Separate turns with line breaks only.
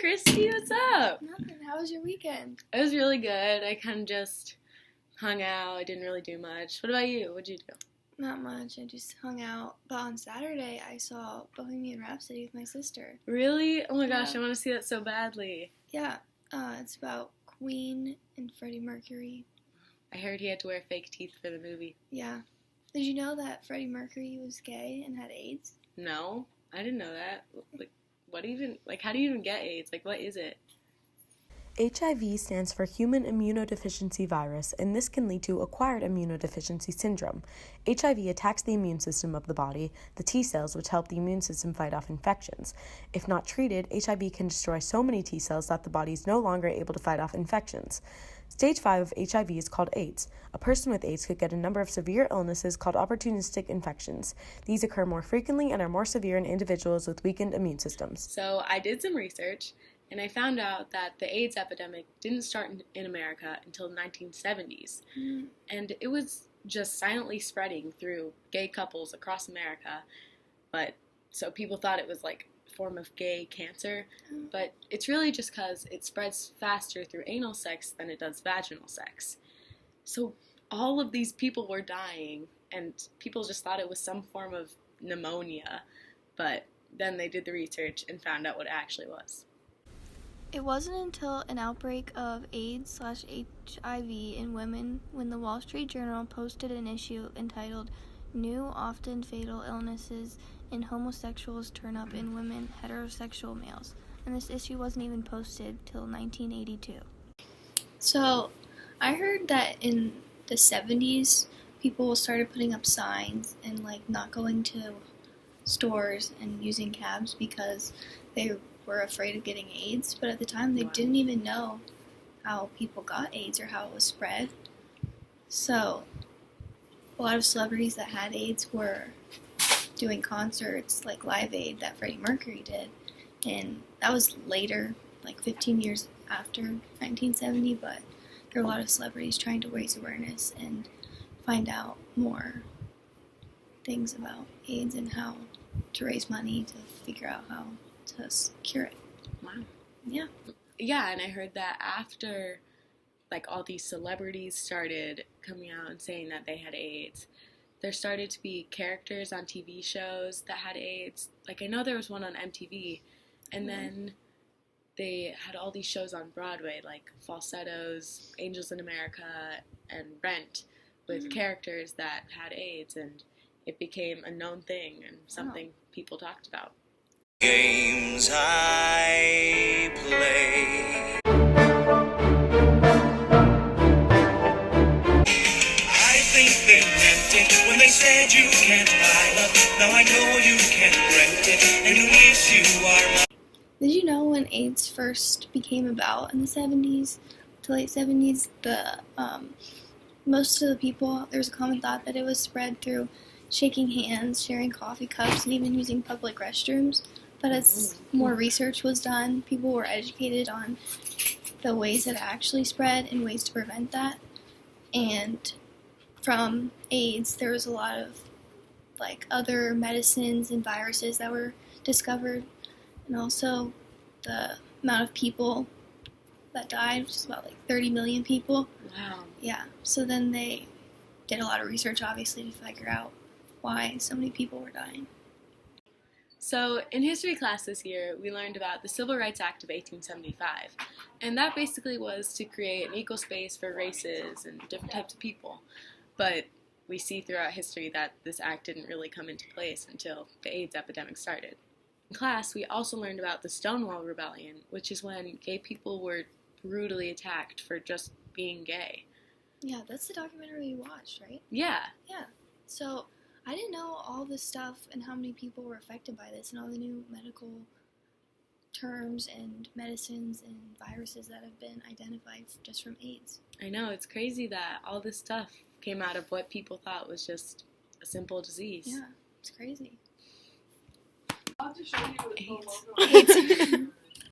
Kristi, what's up?
Nothing. How was your weekend?
It was really good. I kind of just hung out. I didn't really do much. What about you? What'd you do?
Not much. I just hung out. But on Saturday, I saw Bohemian Rhapsody with my sister.
Really? Oh my gosh,
Yeah.
I want to see that so badly.
Yeah. It's about Queen and Freddie Mercury.
I heard he had to wear fake teeth for the movie.
Yeah. Did you know that Freddie Mercury was gay and had AIDS?
No, I didn't know that. How do you even get AIDS? Like, what is it?
HIV stands for Human Immunodeficiency Virus, and this can lead to acquired immunodeficiency syndrome. HIV attacks the immune system of the body, the T cells, which help the immune system fight off infections. If not treated, HIV can destroy so many T cells that the body is no longer able to fight off infections. Stage 5 of HIV is called AIDS. A person with AIDS could get a number of severe illnesses called opportunistic infections. These occur more frequently and are more severe in individuals with weakened immune systems.
So I did some research, and I found out that the AIDS epidemic didn't start in America until the 1970s. And it was just silently spreading through gay couples across America. So people thought it was like a form of gay cancer. But it's really just because it spreads faster through anal sex than it does vaginal sex. So all of these people were dying, and people just thought it was some form of pneumonia. But then they did the research and found out what it actually was.
It wasn't until an outbreak of AIDS/HIV in women when the Wall Street Journal posted an issue entitled New Often Fatal Illnesses in Homosexuals Turn Up in Women Heterosexual Males. And this issue wasn't even posted till 1982. So, I heard that in the 70s, people started putting up signs and not going to stores and using cabs because they were afraid of getting AIDS, but at the time they didn't even know how people got AIDS or how it was spread. So a lot of celebrities that had AIDS were doing concerts like Live Aid that Freddie Mercury did, and that was later, 15 years after 1970, but there were a lot of celebrities trying to raise awareness and find out more things about AIDS and how to raise money to figure out how to cure it.
Wow.
Yeah.
Yeah, and I heard that after all these celebrities started coming out and saying that they had AIDS, there started to be characters on TV shows that had AIDS. I know there was one on MTV, and then they had all these shows on Broadway, like Falsettos, Angels in America, and Rent, with characters that had AIDS, and it became a known thing and something people talked about.
Games I play. I think they meant it when they said you can't buy love. Now I know you can rent it, and you wish you are mine.
Did you know when AIDS first became about in the 70s to late 70s, most of the people, there was a common thought that it was spread through shaking hands, sharing coffee cups, and even using public restrooms. But as more research was done, people were educated on the ways that it actually spread and ways to prevent that. And from AIDS, there was a lot of other medicines and viruses that were discovered, and also the amount of people that died, which is about 30 million people.
Wow.
Yeah. So then they did a lot of research, obviously, to figure out why so many people were dying.
So in history class this year, we learned about the Civil Rights Act of 1875, and that basically was to create an equal space for races and different types of people. But we see throughout history that this act didn't really come into place until the AIDS epidemic started. In class, we also learned about the Stonewall Rebellion, which is when gay people were brutally attacked for just being gay.
Yeah, that's the documentary you watched, right?
Yeah.
Yeah. So I didn't know all this stuff and how many people were affected by this and all the new medical terms and medicines and viruses that have been identified just from AIDS.
I know, it's crazy that all this stuff came out of what people thought was just a simple disease.
Yeah, it's crazy.
I'll have to show you the
AIDS.
logo.
AIDS.